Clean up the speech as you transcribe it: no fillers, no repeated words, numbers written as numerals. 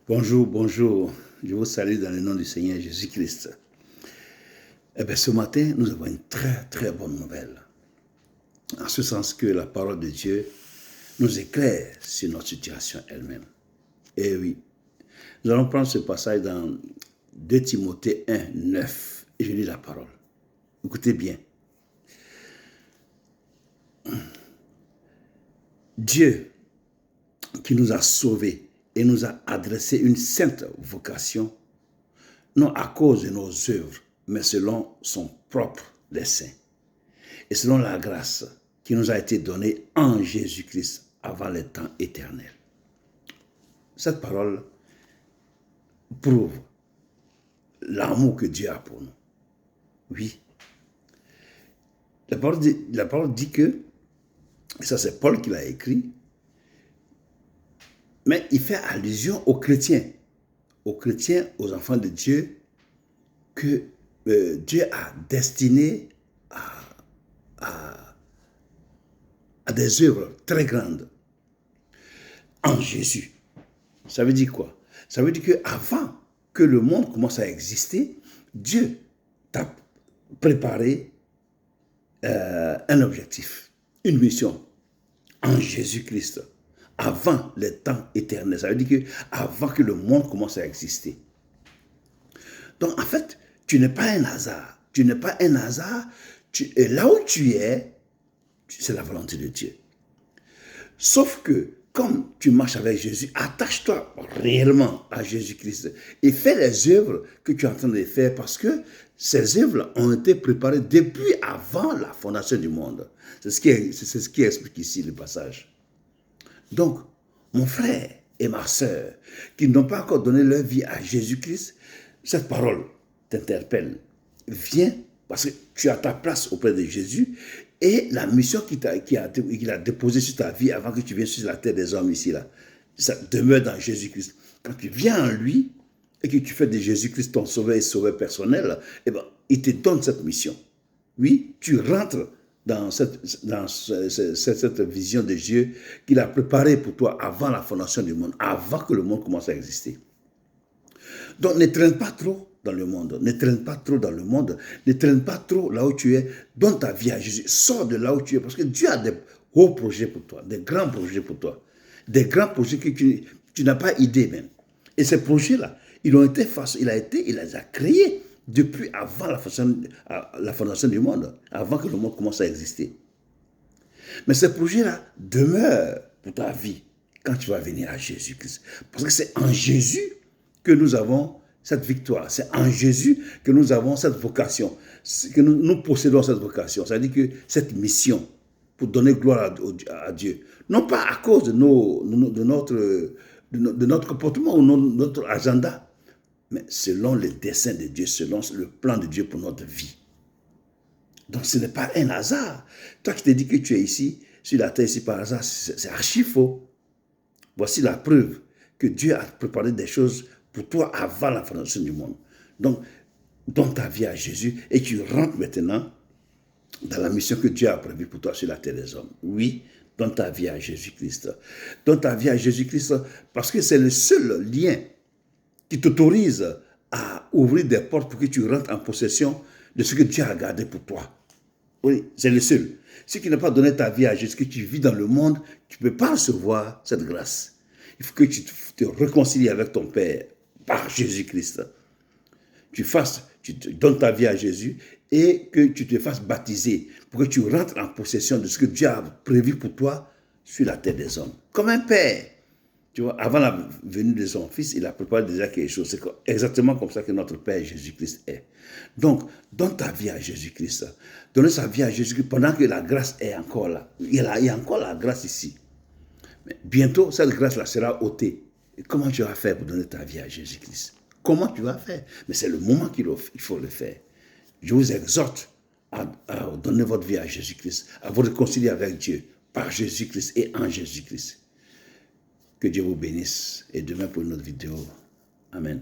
Bonjour, bonjour. Je vous salue dans le nom du Seigneur Jésus-Christ. Ce matin, nous avons une très, très bonne nouvelle. En ce sens que la parole de Dieu nous éclaire sur notre situation elle-même. Et oui, nous allons prendre ce passage dans 2 Timothée 1, 9. Et je lis la parole. Écoutez bien. Dieu qui nous a sauvés et nous a adressé une sainte vocation, non à cause de nos œuvres, mais selon son propre dessein et selon la grâce qui nous a été donnée en Jésus-Christ avant les temps éternels. Cette parole prouve l'amour que Dieu a pour nous. Oui. La parole dit que, et ça c'est Paul qui l'a écrit, mais il fait allusion aux chrétiens, aux enfants de Dieu, que Dieu a destiné à des œuvres très grandes en Jésus. Ça veut dire quoi? Ça veut dire qu'avant que le monde commence à exister, Dieu t'a préparé un objectif, une mission en Jésus-Christ, avant les temps éternels. Ça veut dire qu'avant que le monde commence à exister. Donc en fait, tu n'es pas un hasard. Tu n'es pas un hasard. Et là où tu es, c'est la volonté de Dieu. Sauf que, comme tu marches avec Jésus, attache-toi réellement à Jésus-Christ et fais les œuvres que tu es en train de faire parce que ces œuvres ont été préparées depuis avant la fondation du monde. C'est ce qui explique ici le passage. Donc, mon frère et ma sœur qui n'ont pas encore donné leur vie à Jésus-Christ, cette parole t'interpelle. Viens parce que tu as ta place auprès de Jésus et la mission qu'il a déposée sur ta vie avant que tu viennes sur la terre des hommes ici, là, ça demeure dans Jésus-Christ. Quand tu viens en lui et que tu fais de Jésus-Christ ton sauveur et sauveur personnel, il te donne cette mission. Oui, tu rentres dans cette vision de Dieu qu'il a préparée pour toi avant la fondation du monde, avant que le monde commence à exister. Donc ne traîne pas trop dans le monde, ne traîne pas trop dans le monde, ne traîne pas trop là où tu es, donne ta vie à Jésus, sors de là où tu es, parce que Dieu a des hauts projets pour toi, des grands projets pour toi, des grands projets que tu n'as pas idée même. Et ces projets-là, il les a créés depuis avant la fondation du monde, avant que le monde commence à exister. Mais ces projets-là demeurent pour ta vie quand tu vas venir à Jésus-Christ. Parce que c'est en Jésus que nous avons cette victoire. C'est en Jésus que nous avons cette vocation, que nous possédons cette vocation. C'est-à-dire que cette mission pour donner gloire à Dieu. Non pas à cause de notre comportement ou notre agenda, mais selon le dessein de Dieu, selon le plan de Dieu pour notre vie. Donc ce n'est pas un hasard. Toi qui te dis que tu es ici, sur la terre ici par hasard, c'est archi faux. Voici la preuve que Dieu a préparé des choses pour toi avant la fondation du monde. Donc, donne ta vie à Jésus et tu rentres maintenant dans la mission que Dieu a prévue pour toi sur la terre des hommes. Oui, donne ta vie à Jésus-Christ. Donne ta vie à Jésus-Christ parce que c'est le seul lien qui t'autorise à ouvrir des portes pour que tu rentres en possession de ce que Dieu a gardé pour toi. Oui, c'est le seul. Si tu n'as pas donné ta vie à Jésus, que tu vis dans le monde, tu ne peux pas recevoir cette grâce. Il faut que tu te réconcilies avec ton Père par Jésus-Christ. Tu donnes ta vie à Jésus et que tu te fasses baptiser pour que tu rentres en possession de ce que Dieu a prévu pour toi sur la terre des hommes. Comme un père. Tu vois, avant la venue de son fils, il a préparé déjà quelque chose. C'est exactement comme ça que notre Père Jésus-Christ est. Donc, donne ta vie à Jésus-Christ. Donne sa vie à Jésus-Christ pendant que la grâce est encore là. Il y a encore la grâce ici. Mais bientôt, cette grâce-là sera ôtée. Et comment tu vas faire pour donner ta vie à Jésus-Christ? Comment tu vas faire? Mais c'est le moment qu'il faut le faire. Je vous exhorte à donner votre vie à Jésus-Christ, à vous réconcilier avec Dieu par Jésus-Christ et en Jésus-Christ. Que Dieu vous bénisse et demain pour une autre vidéo. Amen.